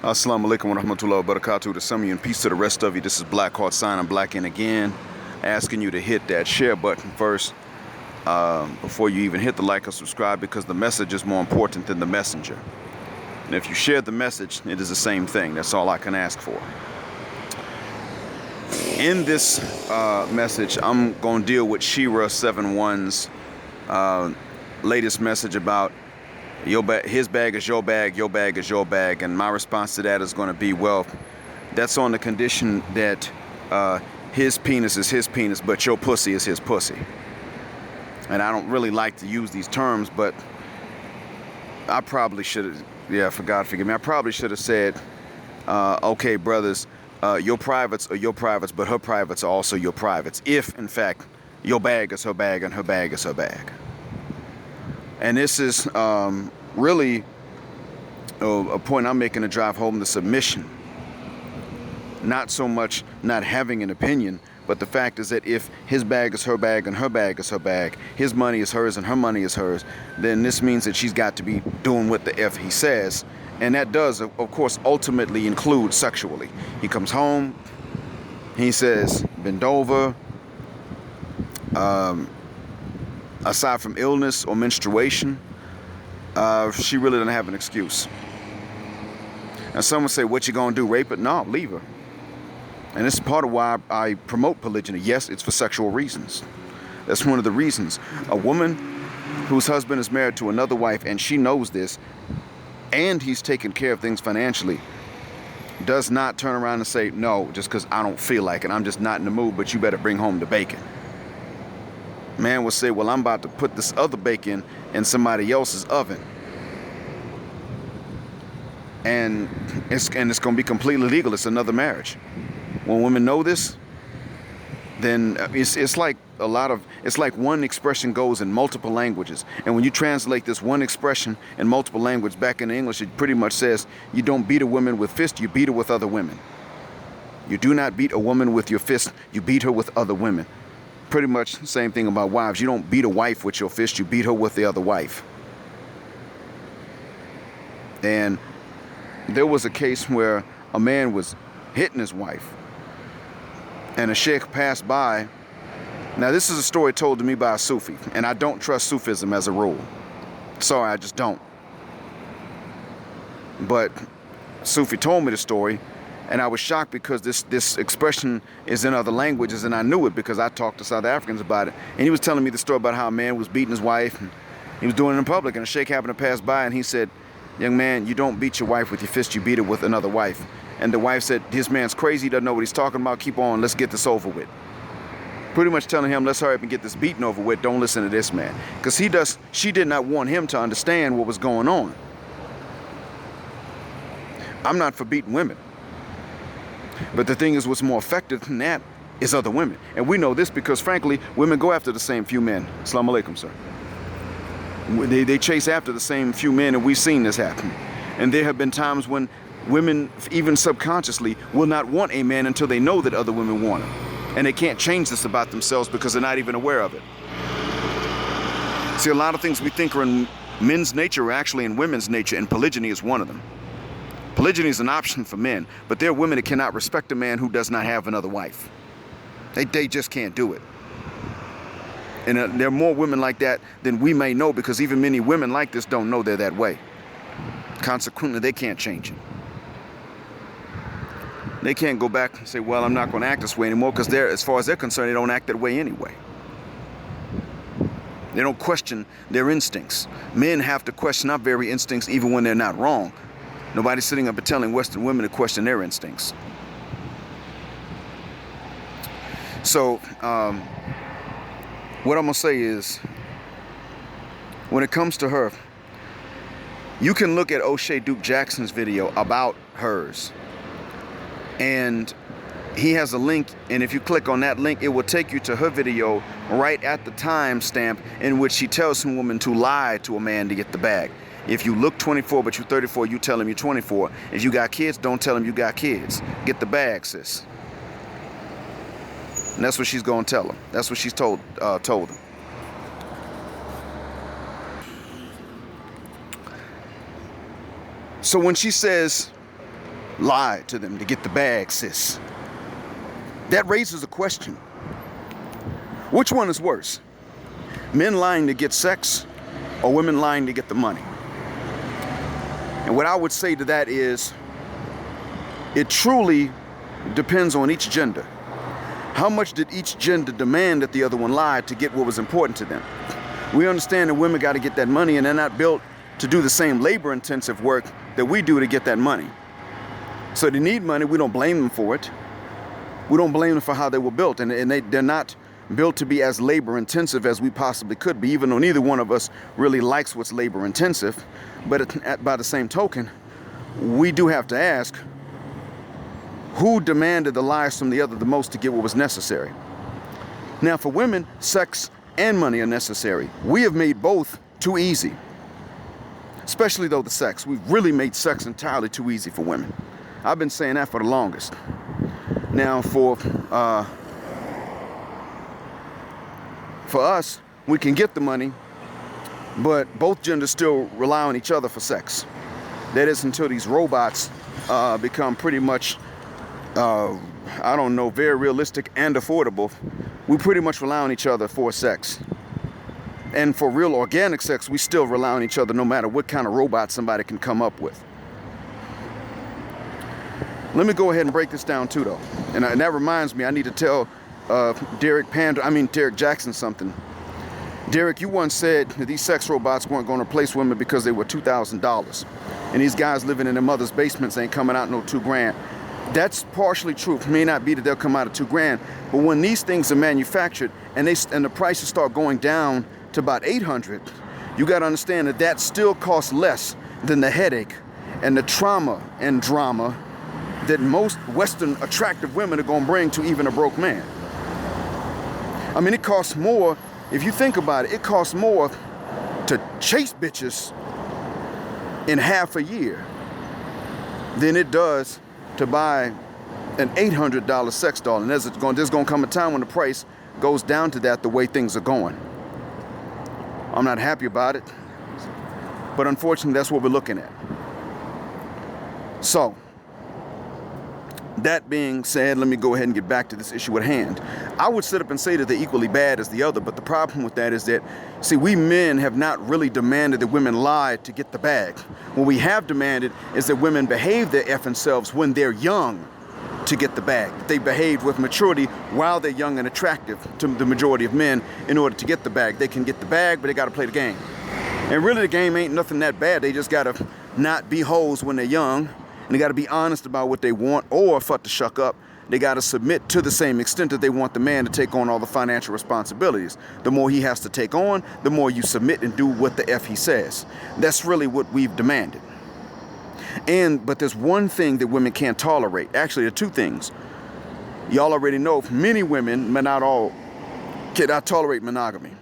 Assalamu alaikum wa rahmatullahi wa barakatuh to some of you and peace to the rest of you. This is Black Heart Sign. I'm Black in again, asking you to hit that share button first before you even hit the like or subscribe, because the message is more important than the messenger. And if you share the message, it is the same thing. That's all I can ask for. In this message, I'm going to deal with SheRaSeven1's latest message about his bag is your bag, your bag is your bag. And my response to that is going to be, well, that's on the condition that his penis is his penis, but your pussy is his pussy. And I don't really like to use these terms, but I probably should have, for God forgive me, I probably should have said, okay, brothers, your privates are your privates, but her privates are also your privates, if, in fact, your bag is her bag and her bag is her bag. And this is really a point I'm making to drive home the submission. Not so much not having an opinion, but the fact is that if his bag is her bag and her bag is her bag, his money is hers and her money is hers, then this means that she's got to be doing what the F he says. And that does, of course, ultimately include sexually. He comes home, he says, bend over. Aside from illness or menstruation, she really doesn't have an excuse. And someone say, what you gonna do, rape it? No, leave her. And this is part of why I promote polygyny. Yes, it's for sexual reasons. That's one of the reasons. A woman whose husband is married to another wife and she knows this, and he's taking care of things financially, does not turn around and say, no, just because I don't feel like it, I'm just not in the mood, but you better bring home the bacon. Man will say, well, I'm about to put this other bacon in somebody else's oven. And it's going to be completely legal. It's another marriage. When women know this, then it's like one expression goes in multiple languages. And when you translate this one expression in multiple languages back into English, it pretty much says, you don't beat a woman with fist, you beat her with other women. You do not beat a woman with your fist, you beat her with other women. Pretty much the same thing about wives. You don't beat a wife with your fist, you beat her with the other wife. And there was a case where a man was hitting his wife, and a sheikh passed by. Now, this is a story told to me by a Sufi, and I don't trust Sufism as a rule. Sorry, I just don't. But Sufi told me the story, and I was shocked because this expression is in other languages, and I knew it because I talked to South Africans about it. And he was telling me the story about how a man was beating his wife, and he was doing it in public, and a sheikh happened to pass by, and he said, young man, you don't beat your wife with your fist, you beat her with another wife. And the wife said, this man's crazy, he doesn't know what he's talking about, keep on, let's get this over with. Pretty much telling him, let's hurry up and get this beating over with, don't listen to this man. Because she did not want him to understand what was going on. I'm not for beating women. But the thing is, what's more effective than that is other women. And we know this because, frankly, women go after the same few men. Assalamu alaikum, sir. They chase after the same few men, and we've seen this happen. And there have been times when women, even subconsciously, will not want a man until they know that other women want him. And they can't change this about themselves because they're not even aware of it. See, a lot of things we think are in men's nature are actually in women's nature, and polygyny is one of them. Polygyny is an option for men, but there are women that cannot respect a man who does not have another wife. They just can't do it. And there are more women like that than we may know, because even many women like this don't know they're that way. Consequently, they can't change it. They can't go back and say, well, I'm not going to act this way anymore, because as far as they're concerned, they don't act that way anyway. They don't question their instincts. Men have to question our very instincts even when they're not wrong. Nobody's sitting up and telling Western women to question their instincts. So, what I'm going to say is, when it comes to her, you can look at O'Shea Duke Jackson's video about hers. And he has a link, and if you click on that link, it will take you to her video right at the time stamp in which she tells some woman to lie to a man to get the bag. If you look 24 but you're 34, you tell him you're 24. If you got kids, don't tell him you got kids. Get the bag, sis. And that's what she's going to tell him. That's what she's told him. So when she says lie to them to get the bag, sis. That raises a question. Which one is worse? Men lying to get sex or women lying to get the money? And what I would say to that is, it truly depends on each gender. How much did each gender demand that the other one lie to get what was important to them? We understand that women got to get that money, and they're not built to do the same labor-intensive work that we do to get that money. So they need money. We don't blame them for it. We don't blame them for how they were built, and they're not built to be as labor-intensive as we possibly could be, even though neither one of us really likes what's labor-intensive. But by the same token, we do have to ask, who demanded the lies from the other the most to get what was necessary? Now, for women, sex and money are necessary. We have made both too easy. Especially though the sex. We've really made sex entirely too easy for women. I've been saying that for the longest. Now, for us, we can get the money, but both genders still rely on each other for sex. That is until these robots become pretty much, I don't know, very realistic and affordable. We pretty much rely on each other for sex. And for real organic sex, we still rely on each other no matter what kind of robot somebody can come up with. Let me go ahead and break this down too, though. And that reminds me, I need to tell Derek Jackson something. Derek, you once said that these sex robots weren't going to replace women because they were $2,000. And these guys living in their mother's basements ain't coming out no $2,000. That's partially true. It may not be that they'll come out of $2,000, but when these things are manufactured and the prices start going down to about $800, you got to understand that still costs less than the headache and the trauma and drama that most Western attractive women are going to bring to even a broke man. I mean, it costs more, if you think about it, it costs more to chase bitches in half a year than it does to buy an $800 sex doll. And there's going to come a time when the price goes down to that the way things are going. I'm not happy about it, but unfortunately that's what we're looking at. So, that being said, let me go ahead and get back to this issue at hand. I would sit up and say that they're equally bad as the other, but the problem with that is that, see, we men have not really demanded that women lie to get the bag. What we have demanded is that women behave their effing selves when they're young to get the bag. They behave with maturity while they're young and attractive to the majority of men in order to get the bag. They can get the bag, but they got to play the game. And really the game ain't nothing that bad. They just got to not be hoes when they're young. And they got to be honest about what they want, or fuck the shuck up. They got to submit to the same extent that they want the man to take on all the financial responsibilities. The more he has to take on, the more you submit and do what the F he says. That's really what we've demanded. But there's one thing that women can't tolerate. Actually, there are two things. Y'all already know many women, but not all, cannot tolerate monogamy.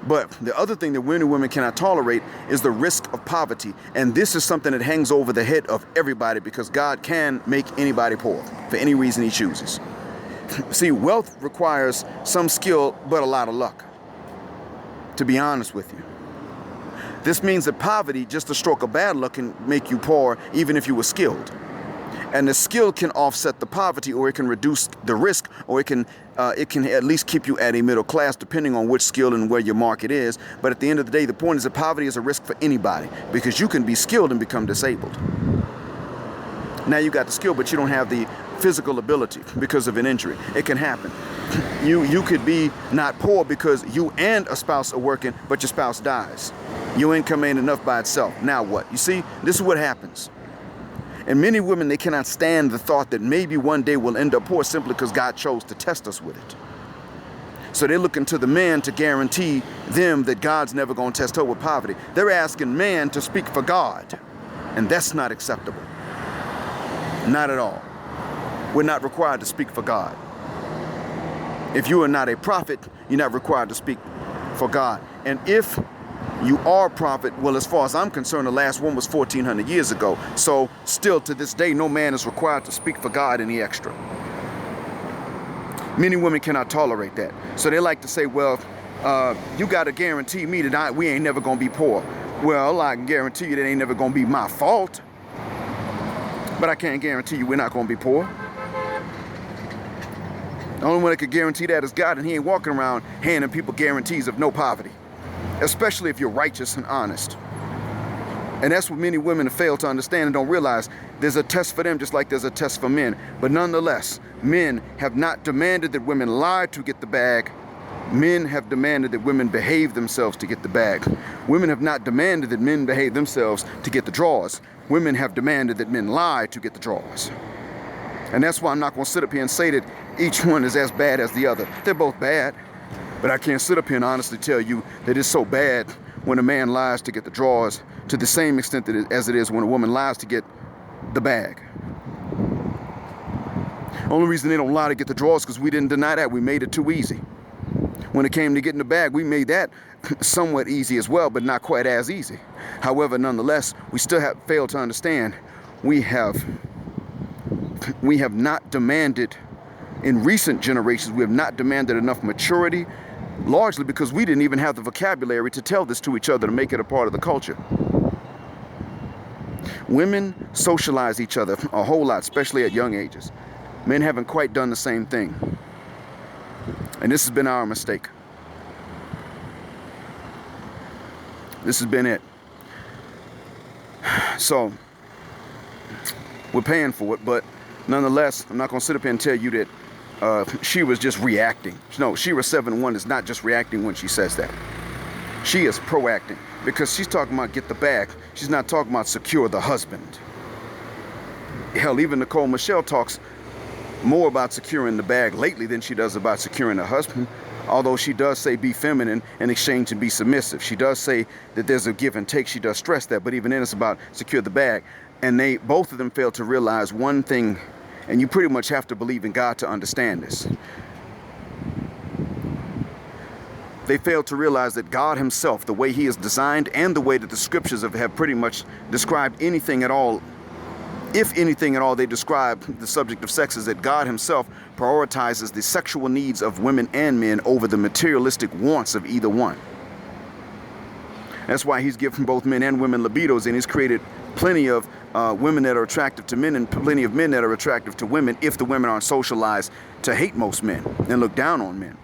But the other thing that many women cannot tolerate is the risk of poverty. And this is something that hangs over the head of everybody, because God can make anybody poor for any reason he chooses. See, wealth requires some skill, but a lot of luck, to be honest with you. This means that poverty, just a stroke of bad luck, can make you poor even if you were skilled. And the skill can offset the poverty, or it can reduce the risk, or it can at least keep you at a middle class, depending on which skill and where your market is. But at the end of the day, the point is that poverty is a risk for anybody, because you can be skilled and become disabled. Now you got the skill, but you don't have the physical ability because of an injury. It can happen. You could be not poor because you and a spouse are working, but your spouse dies. Your income ain't enough by itself. Now what? You see, this is what happens. And many women, they cannot stand the thought that maybe one day we'll end up poor simply because God chose to test us with it. So they're looking to the man to guarantee them that God's never going to test her with poverty. They're asking man to speak for God. And that's not acceptable. Not at all. We're not required to speak for God. If you are not a prophet, you're not required to speak for God. And if you are a prophet, well, as far as I'm concerned, the last one was 1,400 years ago. So still to this day, no man is required to speak for God any extra. Many women cannot tolerate that. So they like to say, well, you got to guarantee me that we ain't never going to be poor. Well, I can guarantee you that ain't never going to be my fault. But I can't guarantee you we're not going to be poor. The only one that could guarantee that is God, and he ain't walking around handing people guarantees of no poverty, especially if you're righteous and honest. And that's what many women fail to understand and don't realize. There's a test for them just like there's a test for men. But nonetheless, men have not demanded that women lie to get the bag. Men have demanded that women behave themselves to get the bag. Women have not demanded that men behave themselves to get the drawers. Women have demanded that men lie to get the drawers. And that's why I'm not going to sit up here and say that each one is as bad as the other. They're both bad. But I can't sit up here and honestly tell you that it's so bad when a man lies to get the drawers to the same extent as it is when a woman lies to get the bag. Only reason they don't lie to get the drawers is because we didn't deny that. We made it too easy. When it came to getting the bag, we made that somewhat easy as well, but not quite as easy. However, nonetheless, we still have failed to understand we have not demanded, in recent generations, we have not demanded enough maturity, largely because we didn't even have the vocabulary to tell this to each other to make it a part of the culture. Women socialize each other a whole lot, especially at young ages. Men haven't quite done the same thing. And this has been our mistake. This has been it. So, we're paying for it, but nonetheless, I'm not going to sit up here and tell you that she was just reacting. No, SheRaSeven1 is not just reacting when she says that. She is proacting, because she's talking about get the bag. She's not talking about secure the husband. Hell, even Nicole Michelle talks more about securing the bag lately than she does about securing the husband. Although she does say be feminine in exchange and be submissive. She does say that there's a give and take. She does stress that, but even then it's about secure the bag. And both of them fail to realize one thing, and you pretty much have to believe in God to understand this. They fail to realize that God himself, the way he is designed and the way that the scriptures have pretty much described anything at all, if anything at all, they describe the subject of sex, is that God himself prioritizes the sexual needs of women and men over the materialistic wants of either one. That's why he's given both men and women libidos, and he's created plenty of women that are attractive to men and plenty of men that are attractive to women if the women aren't socialized to hate most men and look down on men.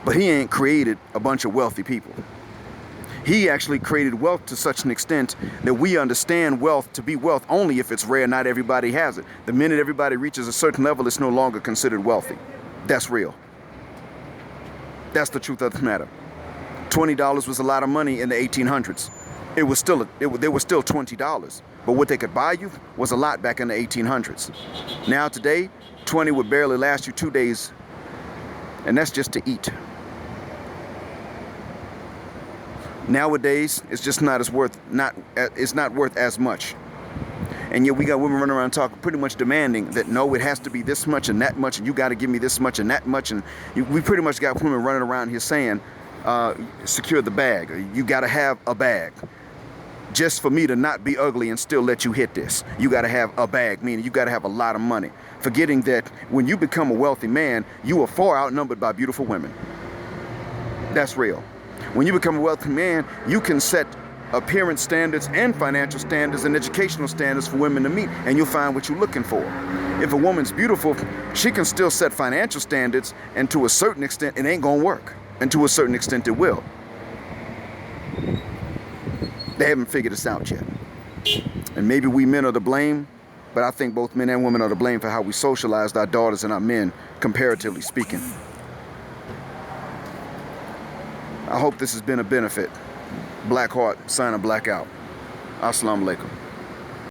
But he ain't created a bunch of wealthy people. He actually created wealth to such an extent that we understand wealth to be wealth only if it's rare. Not everybody has it. The minute everybody reaches a certain level, it's no longer considered wealthy. That's real. That's the truth of the matter. $20 was a lot of money in the 1800s. It was still $20. But what they could buy you was a lot back in the 1800s. Now today, 20 would barely last you 2 days, and that's just to eat. Nowadays, it's just not worth as much. And yet we got women running around talking, pretty much demanding that no, it has to be this much and that much, and you got to give me this much and that much. And we pretty much got women running around here saying, secure the bag. You got to have a bag. Just for me to not be ugly and still let you hit this, you got to have a bag, meaning you got to have a lot of money. Forgetting that when you become a wealthy man, you are far outnumbered by beautiful women. That's real. When you become a wealthy man, you can set appearance standards and financial standards and educational standards for women to meet, and you'll find what you're looking for. If a woman's beautiful, she can still set financial standards, and to a certain extent, it ain't gonna work. And to a certain extent, it will. They haven't figured this out yet. And maybe we men are to blame, but I think both men and women are to blame for how we socialized our daughters and our men, comparatively speaking. I hope this has been a benefit. Black Heart, signing Blackout. Assalamu alaikum.